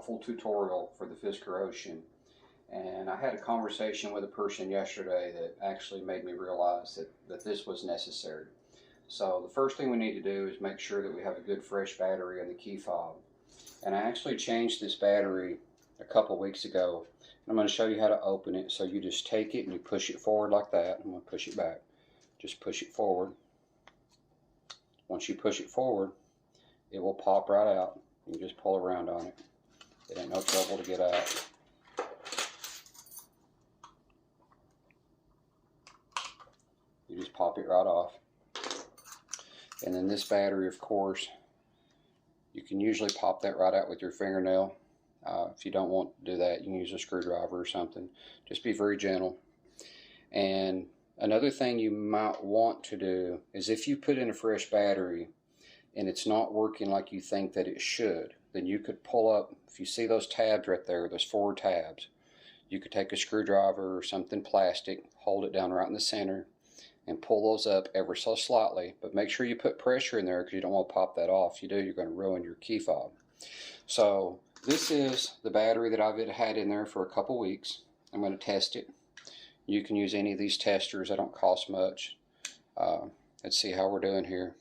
helpful tutorial for the Fisker Ocean. And I had a conversation with a person yesterday that actually made me realize that this was necessary. So the first thing we need to do is make sure that we have a good fresh battery in the key fob. And I actually changed this battery a couple weeks ago. I'm going to show you how to open it. So you just take it and you push it forward like that. I'm going to push it back. Just push it forward. Once you push it forward, it will pop right out. You just pull around on it. It ain't no trouble to get out. You just pop it right off. And then this battery, of course, you can usually pop that right out with your fingernail. If you don't want to do that, you can use a screwdriver or something. Just be very gentle. And another thing you might want to do is if you put in a fresh battery and it's not working like you think that it should, then you could pull up, if you see those tabs right there, those 4 tabs, you could take a screwdriver or something plastic, hold it down right in the center, and pull those up ever so slightly. But make sure you put pressure in there because you don't want to pop that off. If you do, you're going to ruin your key fob. So this is the battery that I've had in there for a couple weeks. I'm going to test it. You can use any of these testers. They don't cost much. Let's see how we're doing here.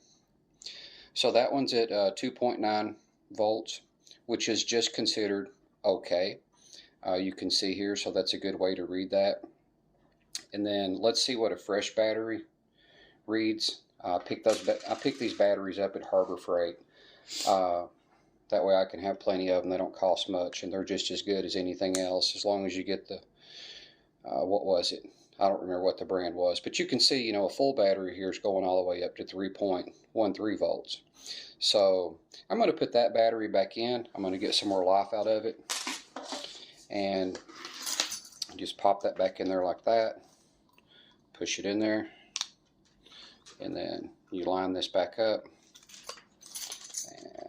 So that one's at 2.9 volts, which is just considered okay. You can see here, so that's a good way to read that. And then let's see what a fresh battery reads. I picked these batteries up at Harbor Freight. That way I can have plenty of them. They don't cost much, and they're just as good as anything else, as long as you get the, what was it? I don't remember what the brand was. But you can see, you know, a full battery here is going all the way up to 3.13 volts. So I'm going to put that battery back in. I'm going to get some more life out of it. And just pop that back in there like that. Push it in there. And then you line this back up.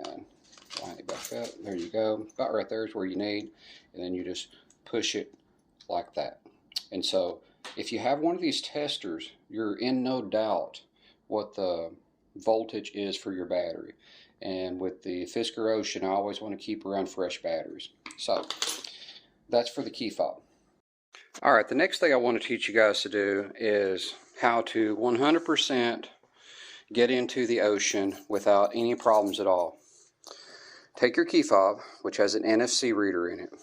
And line it back up. There you go. About right there is where you need. And then you just push it like that. And so if you have one of these testers, you're in no doubt what the voltage is for your battery. And with the Fisker Ocean, I always want to keep around fresh batteries. So that's for the key fob. Alright, the next thing I want to teach you guys to do is how to 100% get into the Ocean without any problems at all. Take your key fob, which has an NFC reader in it,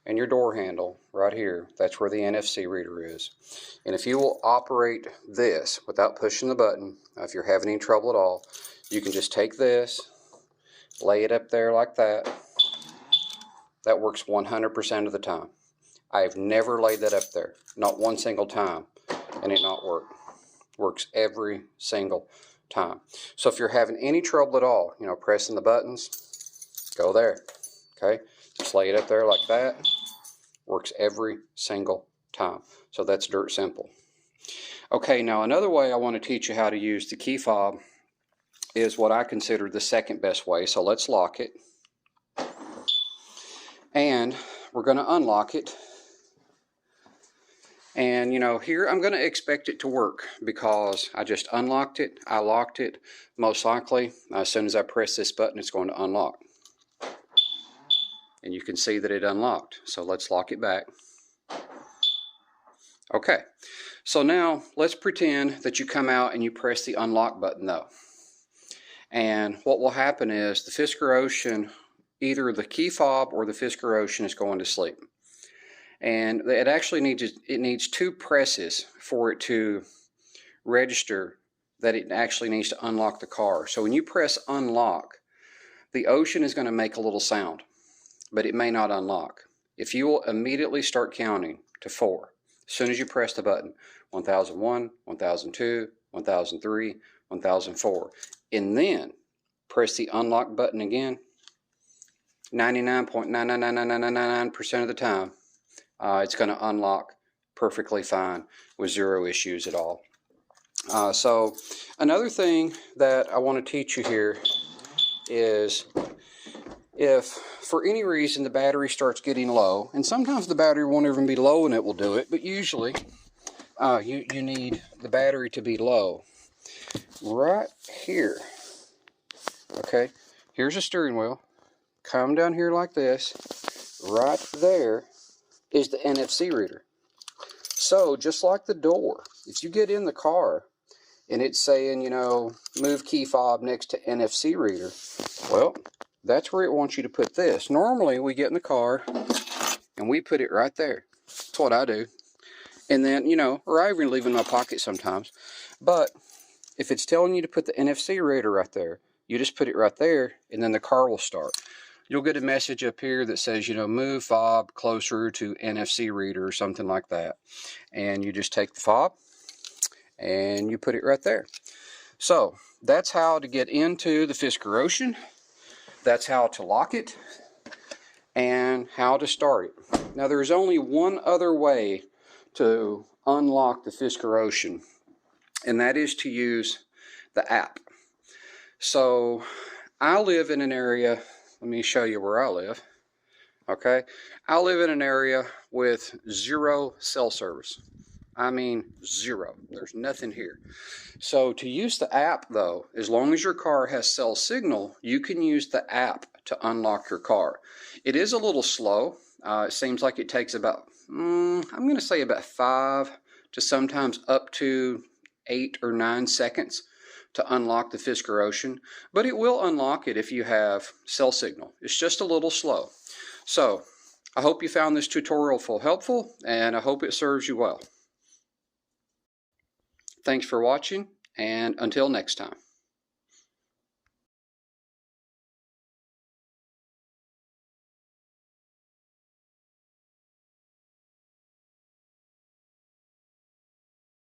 and your door handle right here, that's where the NFC reader is. And if you will operate this without pushing the button, if you're having any trouble at all, you can just take this, lay it up there like that. That works 100% of the time. I've never laid that up there, not one single time, and it not work. Works every single time. So if you're having any trouble at all, you know, pressing the buttons, go there. Okay, just lay it up there like that. Works every single time. So that's dirt simple. Okay, now another way I want to teach you how to use the key fob is what I consider the second best way. So let's lock it. And we're going to unlock it. And you know, here I'm going to expect it to work because I just unlocked it, I locked it. Most likely, as soon as I press this button, it's going to unlock. And you can see that it unlocked. So let's lock it back. Okay, so now let's pretend that you come out and you press the unlock button though. And what will happen is the Fisker Ocean, either the key fob or the Fisker Ocean is going to sleep. And it actually needs 2 presses for it to register that it actually needs to unlock the car. So when you press unlock, the Ocean is going to make a little sound, but it may not unlock. If you will immediately start counting to 4, as soon as you press the button, 1001, 1002, 1003, 1004, and then press the unlock button again, 99.99999% of the time, it's going to unlock perfectly fine with 0 issues at all. So another thing that I want to teach you here is if for any reason the battery starts getting low, and sometimes the battery won't even be low and it will do it, but usually you need the battery to be low right here. Okay, here's a steering wheel. come down here like this. Right there is the NFC reader. So just like the door, if you get in the car and it's saying, you know, move key fob next to NFC reader, well, that's where it wants you to put this. Normally we get in the car and we put it right there. That's what I do. And then, you know, or I even leave it in my pocket sometimes. But if it's telling you to put the NFC reader right there, you just put it right there and then the car will start. You'll get a message up here that says, you know, move fob closer to NFC reader or something like that. And you just take the fob and you put it right there. So that's how to get into the Fisker Ocean. That's how to lock it and how to start it. Now there's only one other way to unlock the Fisker Ocean, and that is to use the app. So I live in an area, let me show you where I live. Okay, I live in an area with 0 cell service. I mean 0. There's nothing here. So to use the app though, as long as your car has cell signal, you can use the app to unlock your car. It is a little slow. It seems like it takes about, I'm going to say about 5 to sometimes up to 8 or 9 seconds to unlock the Fisker Ocean, but it will unlock it if you have cell signal. It's just a little slow. So I hope you found this tutorial helpful, and I hope it serves you well. Thanks for watching, and until next time.